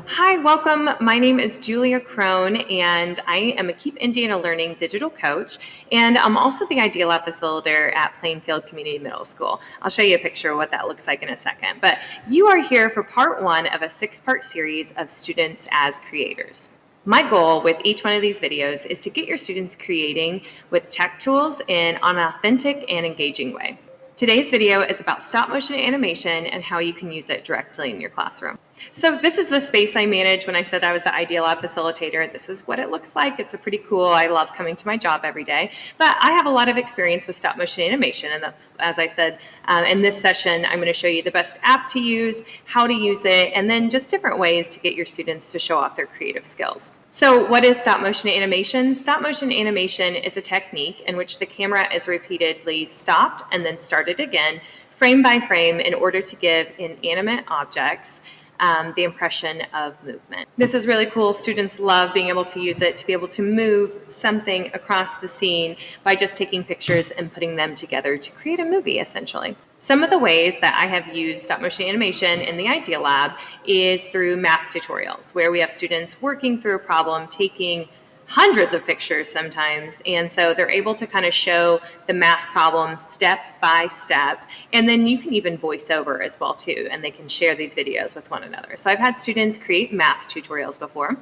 Hi, welcome. My name is Julia Crone, and I am a Keep Indiana Learning digital coach, and I'm also the Ideal Lab facilitator at Plainfield Community Middle School. I'll show you a picture of what that looks like in a second. But you are here for part one of a 6-part series of Students as Creators. My goal with each one of these videos is to get your students creating with tech tools in an authentic and engaging way. Today's video is about stop motion animation and how you can use it directly in your classroom. So this is the space I manage. When I said I was the Ideal Lab facilitator, this is what it looks like. It's a pretty cool. I love coming to my job every day, but I have a lot of experience with stop motion animation. And that's, as I said, in this session, I'm going to show you the best app to use, how to use it, and then just different ways to get your students to show off their creative skills. So what is stop motion animation? Stop motion animation is a technique in which the camera is repeatedly stopped and then started again, frame by frame, in order to give inanimate objects the impression of movement. This is really cool. Students love being able to use it to be able to move something across the scene by just taking pictures and putting them together to create a movie, essentially. Some of the ways that I have used stop motion animation in the Ideal Lab is through math tutorials, where we have students working through a problem, taking hundreds of pictures sometimes, and so they're able to kind of show the math problems step by step, and then you can even voice over as well too, and they can share these videos with one another. So I've had students create math tutorials before,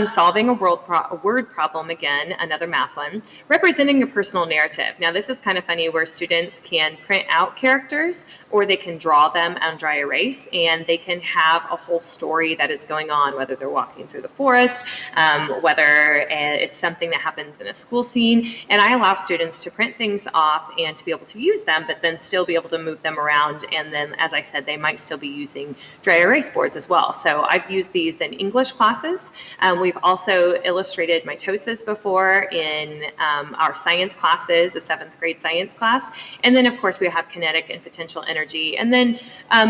solving a word problem, again, another math one, representing a personal narrative. Now this is kind of funny, where students can print out characters or they can draw them on dry erase, and they can have a whole story that is going on, whether they're walking through the forest, whether it's something that happens in a school scene. And I allow students to print things off and to be able to use them, but then still be able to move them around. And then, as I said, they might still be using dry erase boards as well. So I've used these in English classes. We've also illustrated mitosis before in our science classes, a 7th grade science class. And then, of course, we have kinetic and potential energy. And then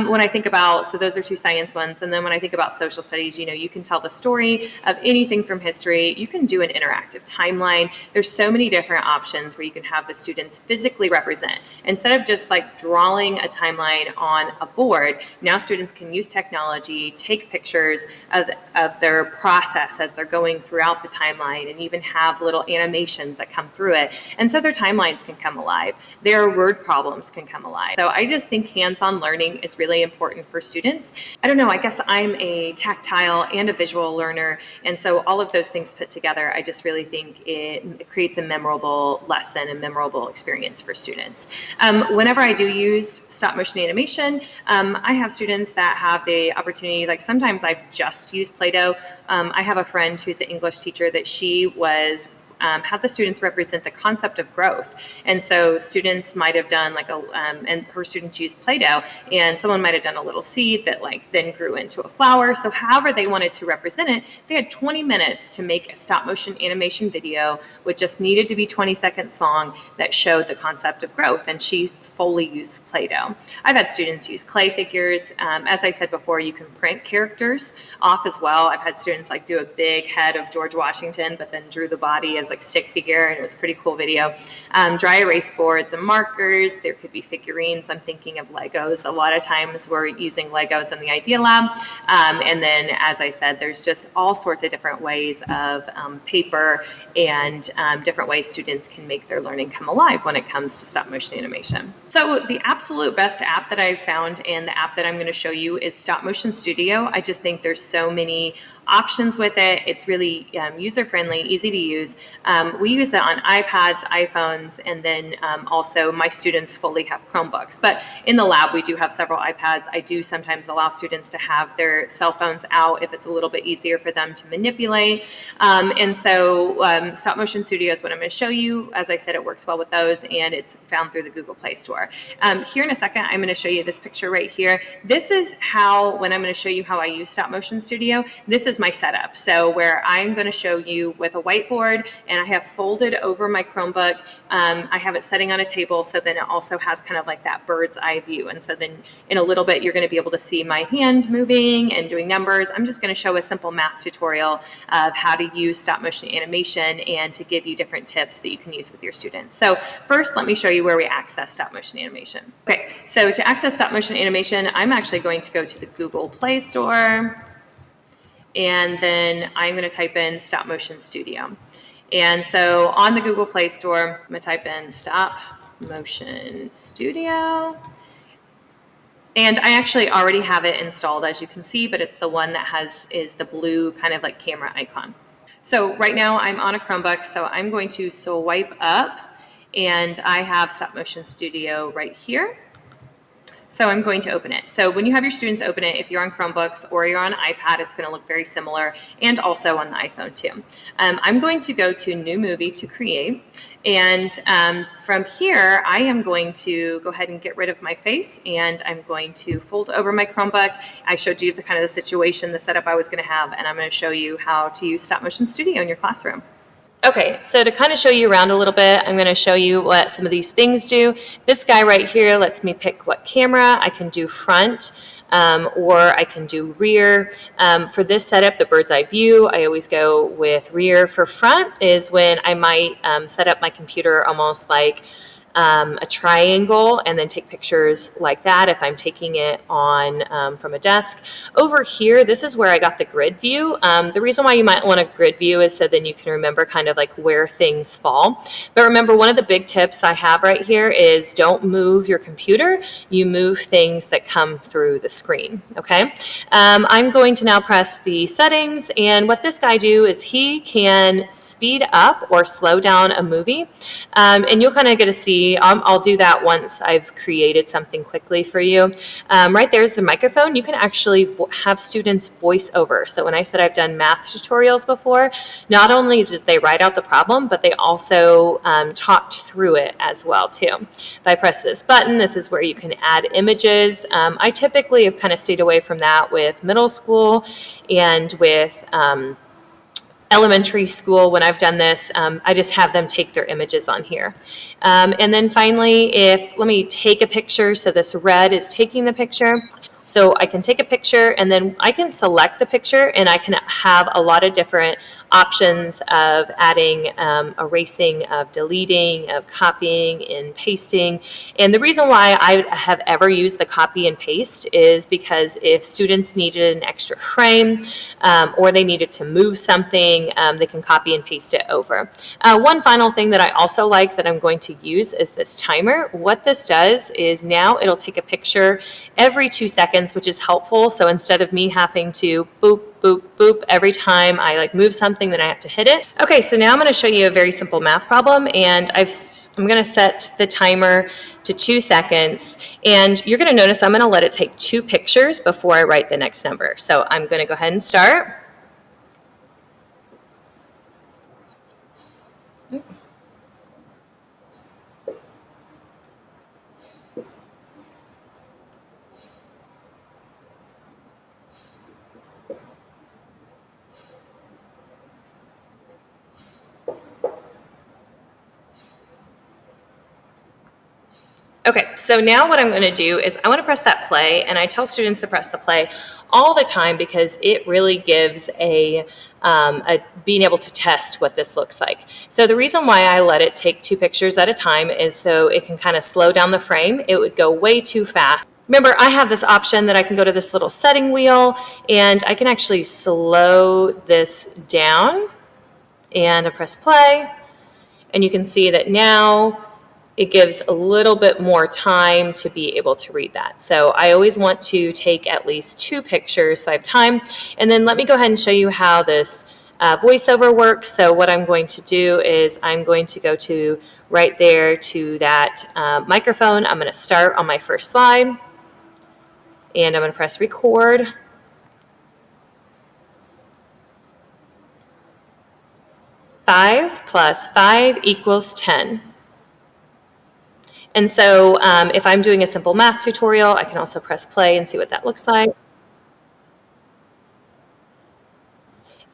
when I think about, so those are 2 science ones. And then when I think about social studies, you can tell the story of anything from history. You can do an interactive timeline. There's so many different options where you can have the students physically represent. Instead of just like drawing a timeline on a board, now students can use technology, take pictures of their process as they're going throughout the timeline, and even have little animations that come through it. And so their timelines can come alive. Their word problems can come alive. So I just think hands-on learning is really important for students. I don't know, I guess I'm a tactile and a visual learner, and so all of those things put together, I just really think it creates a memorable lesson, a memorable experience for students. Whenever I do use stop motion animation, I have students that have the opportunity, like sometimes I've just used Play-Doh. I have a friend who's an English teacher that she was had the students represent the concept of growth. And so students might have done and her students used Play-Doh, and someone might have done a little seed that then grew into a flower. So however they wanted to represent it, they had 20 minutes to make a stop motion animation video, which just needed to be 20 seconds long, that showed the concept of growth. And she fully used Play-Doh. I've had students use clay figures. As I said before, you can print characters off as well. I've had students do a big head of George Washington, but then drew the body as stick figure, and it was a pretty cool video. Dry erase boards and markers. There could be figurines. I'm thinking of Legos. A lot of times we're using Legos in the Ideal Lab. And then, as I said, there's just all sorts of different ways of paper and different ways students can make their learning come alive when it comes to stop motion animation. So the absolute best app that I've found, and the app that I'm going to show you, is Stop Motion Studio. I just think there's so many options with it. It's really user-friendly, easy to use. We use it on iPads, iPhones, and then also my students fully have Chromebooks. But in the lab, we do have several iPads. I do sometimes allow students to have their cell phones out if it's a little bit easier for them to manipulate. And so Stop Motion Studio is what I'm going to show you. As I said, it works well with those, and it's found through the Google Play Store. Here in a second, I'm going to show you this picture right here. This is how, when I'm going to show you how I use Stop Motion Studio, this is my setup. So where I'm going to show you with a whiteboard, and I have folded over my Chromebook. I have it setting on a table, so then it also has kind of like that bird's eye view. And so then in a little bit, you're going to be able to see my hand moving and doing numbers. I'm just going to show a simple math tutorial of how to use stop motion animation and to give you different tips that you can use with your students. So first, let me show you where we access stop motion animation. Okay, so to access stop motion animation, I'm actually going to go to the Google Play Store. and then I'm going to type in Stop Motion Studio. And so on the Google Play Store, I'm going to type in Stop Motion Studio. And I actually already have it installed, as you can see, but it's the one that is the blue kind of like camera icon. So right now I'm on a Chromebook, so I'm going to swipe up, and I have Stop Motion Studio right here. So I'm going to open it. So when you have your students open it, if you're on Chromebooks or you're on iPad, it's going to look very similar, and also on the iPhone too. I'm going to go to New Movie to create. And from here, I am going to go ahead and get rid of my face, and I'm going to fold over my Chromebook. I showed you the kind of the situation, the setup I was going to have, and I'm going to show you how to use Stop Motion Studio in your classroom. Okay, so to kind of show you around a little bit, I'm going to show you what some of these things do. This guy right here lets me pick what camera. I can do front, or I can do rear. For this setup, the bird's eye view, I always go with rear. For front is when I might set up my computer almost like a triangle and then take pictures like that if I'm taking it on from a desk. Over here, this is where I got the grid view. The reason why you might want a grid view is so then you can remember kind of like where things fall. But remember, one of the big tips I have right here is don't move your computer. You move things that come through the screen, okay? I'm going to now press the settings, and what this guy do is he can speed up or slow down a movie, and you'll kind of get to see. I'll do that once I've created something quickly for you. Right there's the microphone. You can actually have students voice over. So when I said I've done math tutorials before, not only did they write out the problem, but they also talked through it as well too. If I press this button, this is where you can add images. I typically have kind of stayed away from that with middle school and with elementary school. When I've done this, I just have them take their images on here. And then finally, let me take a picture. So this red is taking the picture. So I can take a picture, and then I can select the picture, and I can have a lot of different options of adding, erasing, of deleting, of copying and pasting. And the reason why I have ever used the copy and paste is because if students needed an extra frame, or they needed to move something, they can copy and paste it over. One final thing that I also like that I'm going to use is this timer. What this does is now it'll take a picture every 2 seconds, which is helpful. So instead of me having to boop, boop, boop every time I like move something, then I have to hit it. Okay, so now I'm going to show you a very simple math problem, and I'm going to set the timer to 2 seconds, and you're going to notice I'm going to let it take 2 pictures before I write the next number. So I'm going to go ahead and start. Okay, so now what I'm going to do is I want to press that play, and I tell students to press the play all the time because it really gives a being able to test what this looks like. So the reason why I let it take 2 pictures at a time is so it can kind of slow down the frame. It would go way too fast. Remember, I have this option that I can go to this little setting wheel, and I can actually slow this down, and I press play, and you can see that now it gives a little bit more time to be able to read that. So I always want to take at least 2 pictures so I have time. And then let me go ahead and show you how this voiceover works. So what I'm going to do is I'm going to go to right there to that microphone. I'm going to start on my first slide, and I'm going to press record. Five plus 5 equals 10. And so if I'm doing a simple math tutorial, I can also press play and see what that looks like.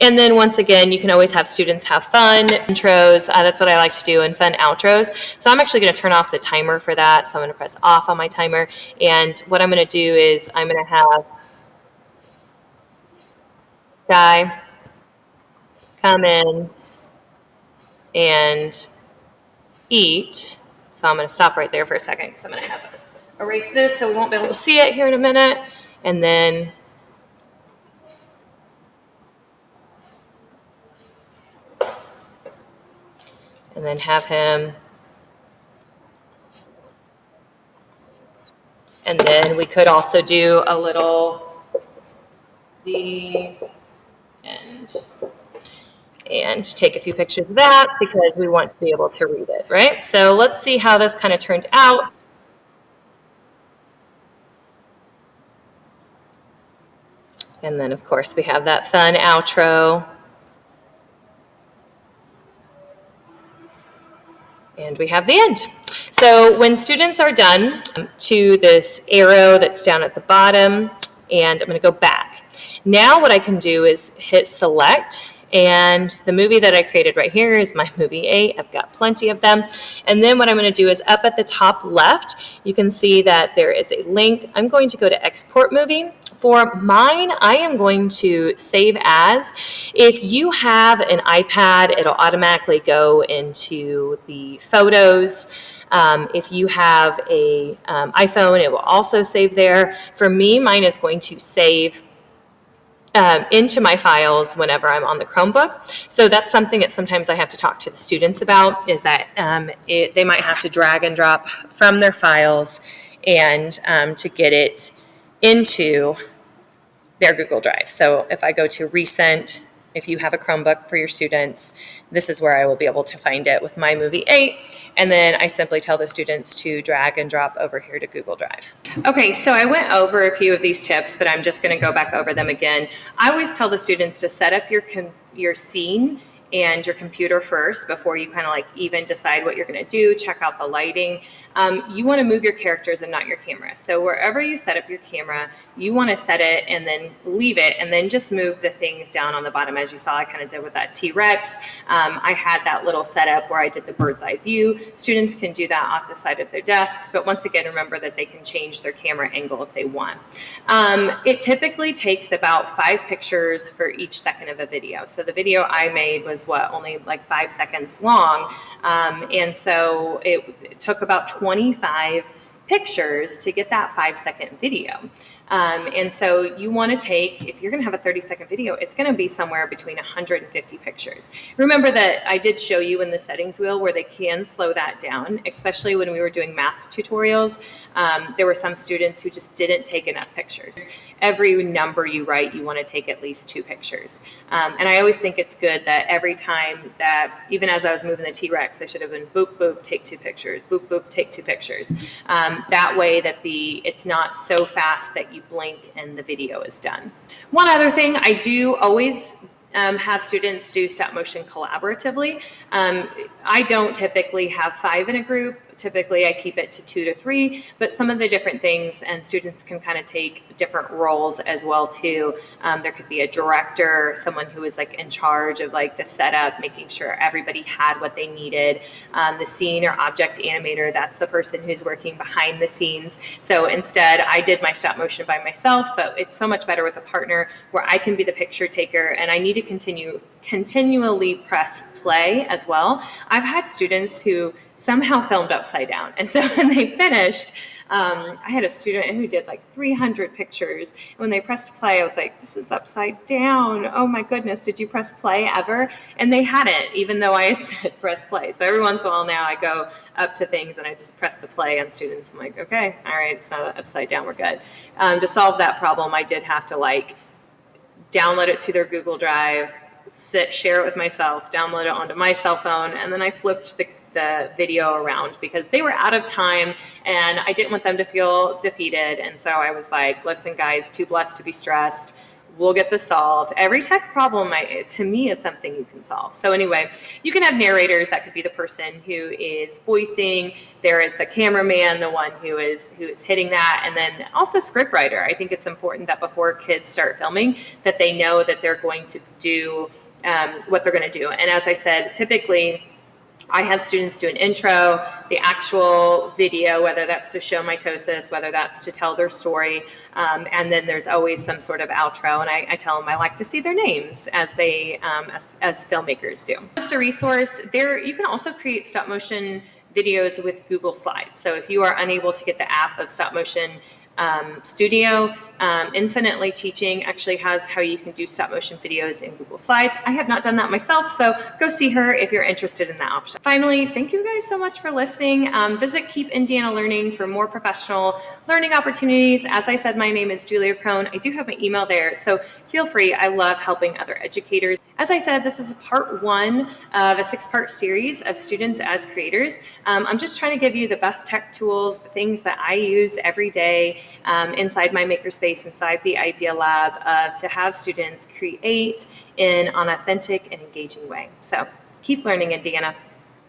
And then once again, you can always have students have fun intros. That's what I like to do, and fun outros. So I'm actually going to turn off the timer for that. So I'm going to press off on my timer. And what I'm going to do is I'm going to have guy come in and eat. So I'm going to stop right there for a second because I'm going to have to erase. erase this so we won't be able to see it here in a minute. And then and then have him. And then we could also do a little the and take a few pictures of that because we want to be able to read it, right? So let's see how this kind of turned out. And then, of course, we have that fun outro. And we have the end. So when students are done, to this arrow that's down at the bottom, and I'm going to go back. Now what I can do is hit select, and the movie that I created right here is my movie 8. I've got plenty of them. And then what I'm going to do is up at the top left, you can see that there is a link. I'm going to go to export movie. For mine, I am going to save as. If you have an iPad, it'll automatically go into the photos. If you have a iPhone, it will also save there. For me, mine is going to save into my files whenever I'm on the Chromebook. So that's something that sometimes I have to talk to the students about, is that they might have to drag and drop from their files and to get it into their Google Drive. So if I go to recent, if you have a Chromebook for your students, this is where I will be able to find it with my movie 8. And then I simply tell the students to drag and drop over here to Google Drive. Okay, so I went over a few of these tips, but I'm just going to go back over them again. I always tell the students to set up your scene and your computer first before you kind of like even decide what you're going to do. Check out the lighting. You want to move your characters and not your camera. So wherever you set up your camera, you want to set it and then leave it, and then just move the things down on the bottom, as you saw I kind of did with that T-Rex. I had that little setup where I did the bird's eye view. Students can do that off the side of their desks, but once again, remember that they can change their camera angle if they want. It typically takes about 5 pictures for each second of a video. So the video I made was only like 5 seconds long. And so it took about 25 pictures to get that 5-second video. And so you want to take, if you're going to have a 30-second video, it's going to be somewhere between 150 pictures. Remember that I did show you in the settings wheel where they can slow that down, especially when we were doing math tutorials. There were some students who just didn't take enough pictures. Every number you write, you want to take at least 2 pictures. And I always think it's good that every time that, even as I was moving the T-Rex, I should have been boop, boop, take 2 pictures, boop, boop, take 2 pictures. That way that it's not so fast that you blink and the video is done. One other thing, I do always have students do stop motion collaboratively. I don't typically have 5 in a group. Typically I keep it to 2 to 3, but some of the different things, and students can kind of take different roles as well too. There could be a director, someone who is like in charge of like the setup, making sure everybody had what they needed. The scene or object animator, that's the person who's working behind the scenes. So instead I did my stop motion by myself, but it's so much better with a partner where I can be the picture taker, and I need to continually press play as well. I've had students who somehow filmed upside down, and so when they finished, I had a student who did like 300 pictures. And when they pressed play, I was like, this is upside down. Oh my goodness, did you press play ever? And they hadn't, even though I had said press play. So every once in a while now I go up to things and I just press the play on students. I'm like, okay, all right, it's not upside down, we're good. To solve that problem, I did have to like download it to their Google Drive, share it with myself, download it onto my cell phone, and then I flipped the video around because they were out of time and I didn't want them to feel defeated. And so I was like, listen guys, too blessed to be stressed. We'll get this solved. Every tech problem to me is something you can solve. So anyway, you can have narrators. That could be the person who is voicing. There is the cameraman, the one who is hitting that, and then also scriptwriter. I think it's important that before kids start filming, that they know that they're going to do what they're going to do. And as I said, typically I have students do an intro, the actual video, whether that's to show mitosis, whether that's to tell their story, and then there's always some sort of outro. And I tell them I like to see their names as they as filmmakers do. Just a resource there. You can also create stop motion videos with Google Slides. So if you are unable to get the app of stop motion Studio. Infinitely Teaching actually has how you can do stop motion videos in Google Slides. I have not done that myself, so go see her if you're interested in that option. Finally, thank you guys so much for listening. Visit Keep Indiana Learning for more professional learning opportunities. As I said, my name is Julia Crone. I do have my email there, so feel free. I love helping other educators. As I said, this is part 1 of a 6-part series of students as creators. I'm just trying to give you the best tech tools, the things that I use every day inside my makerspace, inside the Idea Lab, to have students create in an authentic and engaging way. So keep learning, Indiana.